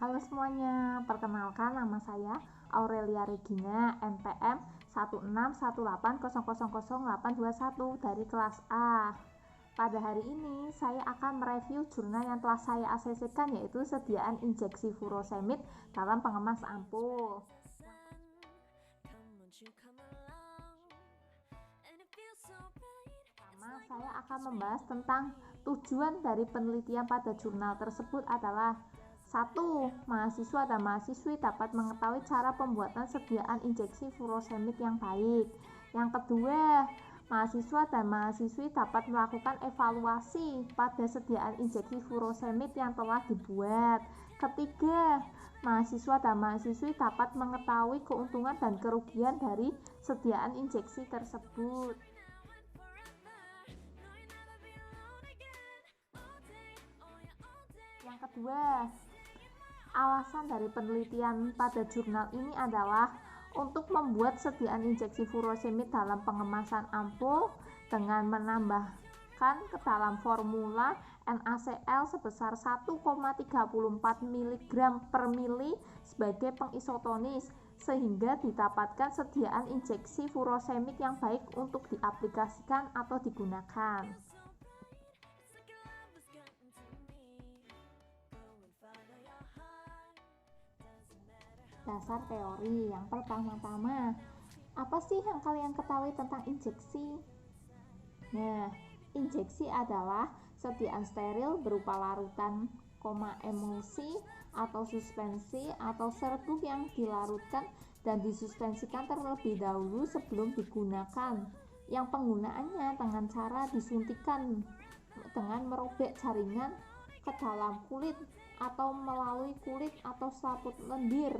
Halo semuanya, perkenalkan nama saya Aurelia Regina, NPM 1618000821 dari kelas A. Pada hari ini saya akan mereview jurnal yang telah saya ACC-kan, yaitu sediaan injeksi furosemid dalam pengemas ampul. Pertama, saya akan membahas tentang tujuan dari penelitian pada jurnal tersebut adalah: 1. Mahasiswa dan mahasiswi dapat mengetahui cara pembuatan sediaan injeksi furosemid yang baik. Yang kedua, mahasiswa dan mahasiswi dapat melakukan evaluasi pada sediaan injeksi furosemid yang telah dibuat. Ketiga, mahasiswa dan mahasiswi dapat mengetahui keuntungan dan kerugian dari sediaan injeksi tersebut. Yang kedua, alasan dari penelitian pada jurnal ini adalah untuk membuat sediaan injeksi furosemid dalam pengemasan ampul dengan menambahkan ke dalam formula NaCl sebesar 1,34 mg per mili sebagai pengisotonis, sehingga didapatkan sediaan injeksi furosemid yang baik untuk diaplikasikan atau digunakan. Dasar teori. Yang pertama-tama, apa sih yang kalian ketahui tentang injeksi? Nah, injeksi adalah sediaan steril berupa larutan, emulsi atau suspensi atau serbuk yang dilarutkan dan disuspensikan terlebih dahulu sebelum digunakan, yang penggunaannya dengan cara disuntikan dengan merobek jaringan ke dalam kulit atau melalui kulit atau selaput lendir.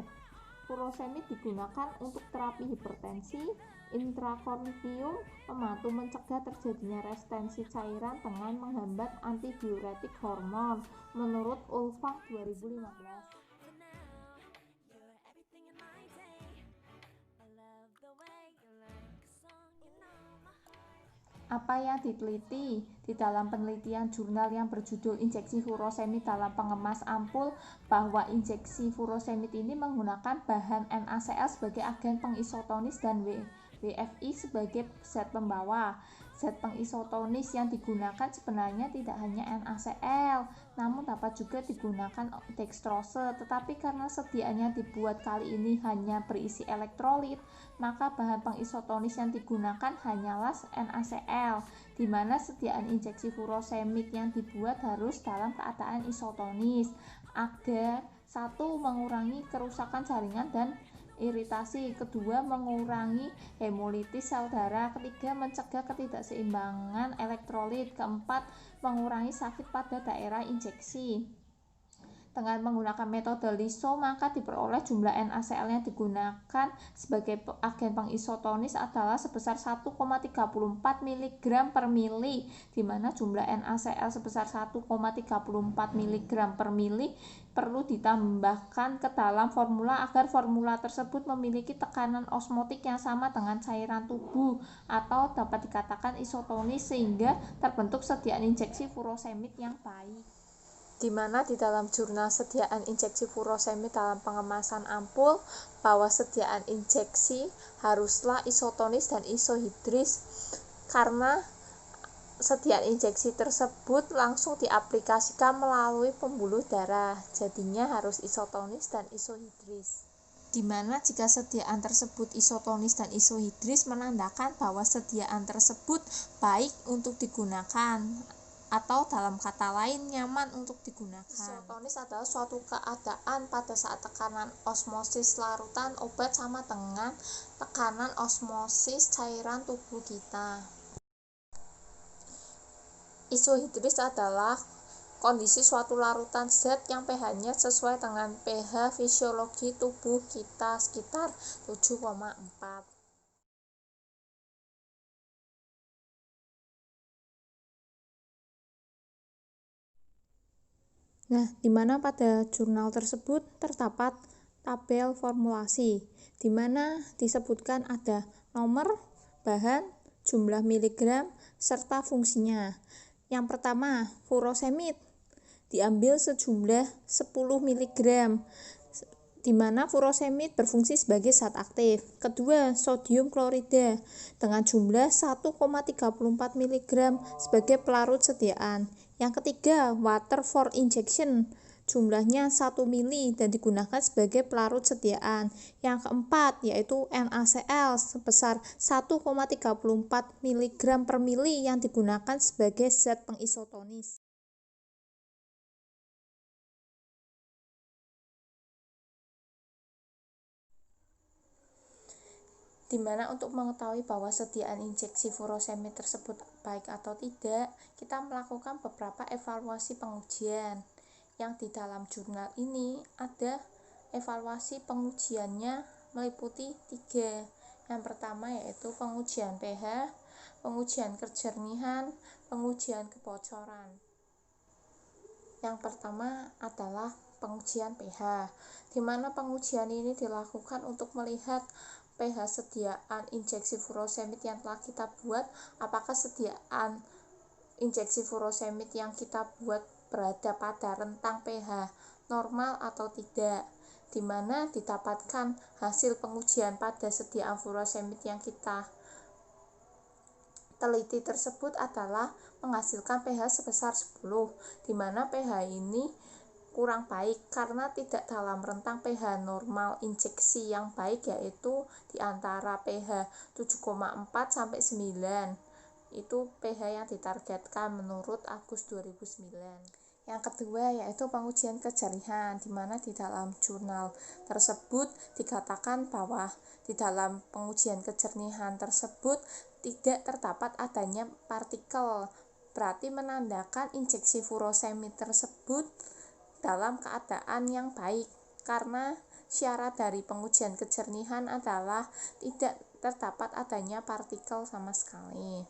Furosemid digunakan untuk terapi hipertensi intrakornium, membantu mencegah terjadinya retensi cairan dengan menghambat antidiuretik hormon, menurut Ulfang 2015. Apa yang diteliti di dalam penelitian jurnal yang berjudul Injeksi Furosemid dalam Pengemas Ampul, bahwa injeksi furosemid ini menggunakan bahan NaCl sebagai agen pengisotonis dan WFI sebagai zat pembawa. Zat pengisotonis yang digunakan sebenarnya tidak hanya NaCl, namun dapat juga digunakan dextrose, tetapi karena sediaannya dibuat kali ini hanya berisi elektrolit, maka bahan pengisotonis yang digunakan hanyalah NaCl, di mana sediaan injeksi furosemid yang dibuat harus dalam keadaan isotonis agar 1. mengurangi kerusakan jaringan dan iritasi, kedua mengurangi hemolitis sel darah, ketiga mencegah ketidakseimbangan elektrolit, keempat mengurangi sakit pada daerah injeksi. Dengan menggunakan metode LISO, maka diperoleh jumlah NaCl yang digunakan sebagai agen pengisotonis adalah sebesar 1,34 mg per mili, di mana jumlah NaCl sebesar 1,34 mg per mili perlu ditambahkan ke dalam formula agar formula tersebut memiliki tekanan osmotik yang sama dengan cairan tubuh atau dapat dikatakan isotonis, sehingga terbentuk sediaan injeksi furosemid yang baik. Di mana di dalam jurnal sediaan injeksi furosemid dalam pengemasan ampul, bahwa sediaan injeksi haruslah isotonis dan isohidris karena sediaan injeksi tersebut langsung diaplikasikan melalui pembuluh darah, jadinya harus isotonis dan isohidris. Di mana jika sediaan tersebut isotonis dan isohidris menandakan bahwa sediaan tersebut baik untuk digunakan, atau dalam kata lain nyaman untuk digunakan. Isotonis adalah suatu keadaan pada saat tekanan osmosis larutan obat sama dengan tekanan osmosis cairan tubuh kita. Isohidris adalah kondisi suatu larutan zat yang pH-nya sesuai dengan pH fisiologi tubuh kita sekitar 7,4. Nah, di mana pada jurnal tersebut terdapat tabel formulasi, di mana disebutkan ada nomor, bahan, jumlah miligram, serta fungsinya. Yang pertama, furosemid. diambil sejumlah 10 mg, di mana furosemid berfungsi sebagai zat aktif. Kedua, sodium klorida dengan jumlah 1,34 mg sebagai pelarut sediaan. Yang ketiga, water for injection jumlahnya 1 mili dan digunakan sebagai pelarut sediaan. Yang keempat yaitu NaCl sebesar 1,34 mg per mili yang digunakan sebagai zat pengisotonis. Di mana untuk mengetahui bahwa sediaan injeksi furosemid tersebut baik atau tidak, kita melakukan beberapa evaluasi pengujian. Yang di dalam jurnal ini ada evaluasi pengujiannya meliputi 3. Yang pertama yaitu pengujian pH, pengujian kejernihan, pengujian kebocoran. Yang pertama adalah pengujian pH, di mana pengujian ini dilakukan untuk melihat pH sediaan injeksi furosemid yang telah kita buat, apakah sediaan injeksi furosemid yang kita buat berada pada rentang pH normal atau tidak, di mana didapatkan hasil pengujian pada sediaan furosemid yang kita teliti tersebut adalah menghasilkan pH sebesar 10, di mana pH ini kurang baik karena tidak dalam rentang pH normal injeksi yang baik, yaitu di antara pH 7,4 sampai 9. Itu pH yang ditargetkan menurut Agus 2009. Yang kedua yaitu pengujian kejernihan, di mana di dalam jurnal tersebut dikatakan bahwa di dalam pengujian kejernihan tersebut tidak terdapat adanya partikel, berarti menandakan injeksi furosemid tersebut dalam keadaan yang baik, karena syarat dari pengujian kejernihan adalah tidak terdapat adanya partikel sama sekali.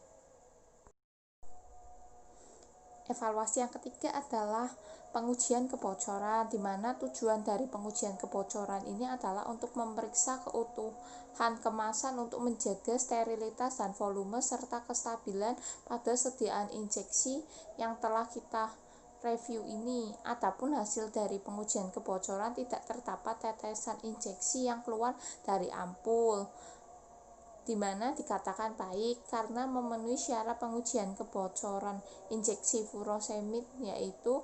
Evaluasi yang ketiga adalah pengujian kebocoran, di mana tujuan dari pengujian kebocoran ini adalah untuk memeriksa keutuhan kemasan untuk menjaga sterilitas dan volume serta kestabilan pada sediaan injeksi yang telah kita review ini. Adapun hasil dari pengujian kebocoran tidak terdapat tetesan injeksi yang keluar dari ampul, di mana dikatakan baik karena memenuhi syarat pengujian kebocoran injeksi furosemid, yaitu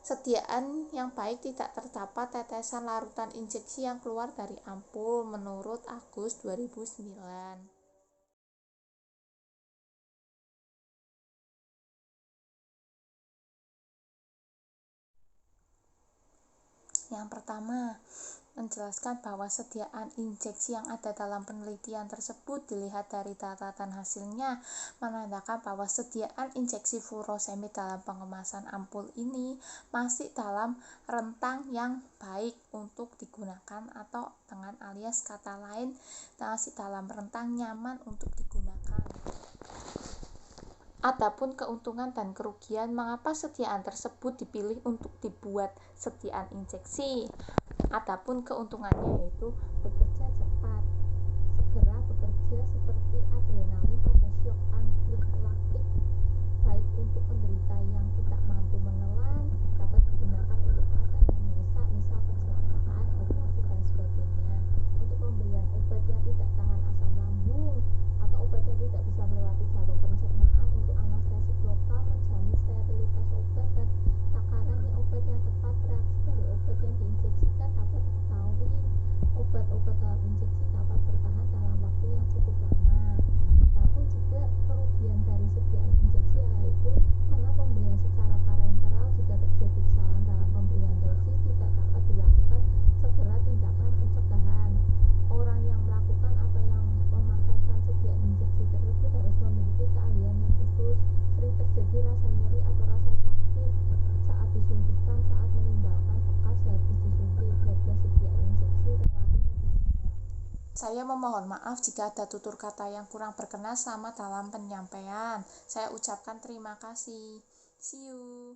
sediaan yang baik tidak terdapat tetesan larutan injeksi yang keluar dari ampul menurut Agus 2009. Yang pertama, menjelaskan bahwa sediaan injeksi yang ada dalam penelitian tersebut dilihat dari catatan hasilnya menandakan bahwa sediaan injeksi furosemid dalam pengemasan ampul ini masih dalam rentang yang baik untuk digunakan, atau dengan alias kata lain masih dalam rentang nyaman untuk digunakan. Adapun keuntungan dan kerugian mengapa sediaan tersebut dipilih untuk dibuat sediaan injeksi. Adapun keuntungannya yaitu bekerja cepat, segera bekerja seperti adrenalin pada syok anafilaktik, baik untuk penderita yang tidak mampu menelan, dapat digunakan untuk keadaan yang mendesak, misal kecelakaan, operasi dan sebagainya. Untuk pemberian obat yang tidak tahan asam lambung atau obat yang tidak bisa melewati jalur pencernaan, untuk anestetik lokal, menjamin sterilitas obat dan takarannya obat yang tepat. Reaksi dari obat yang diinjeksikan dapat diketahui. Obat-obat dalam injeksi dapat bertahan dalam waktu yang cukup lama. Adapun juga kerugian dari sediaan injeksi yaitu karena pemberian secara parenteral, jika terjadi kesalahan dalam pemberian dosis tidak dapat dilakukan segera tindakan pencegahan. Orang yang melakukan atau yang memakaikan sediaan injeksi tersebut harus memiliki keahlian yang khusus. Sering terjadi rasa nyeri atau rasa sakit saat disuntikan saat meninggalkan bekas habis disuntik. Harga sediaan injeksi relatif lebih mahal. Saya memohon maaf jika ada tutur kata yang kurang berkenan selama dalam penyampaian. Saya ucapkan terima kasih. See you.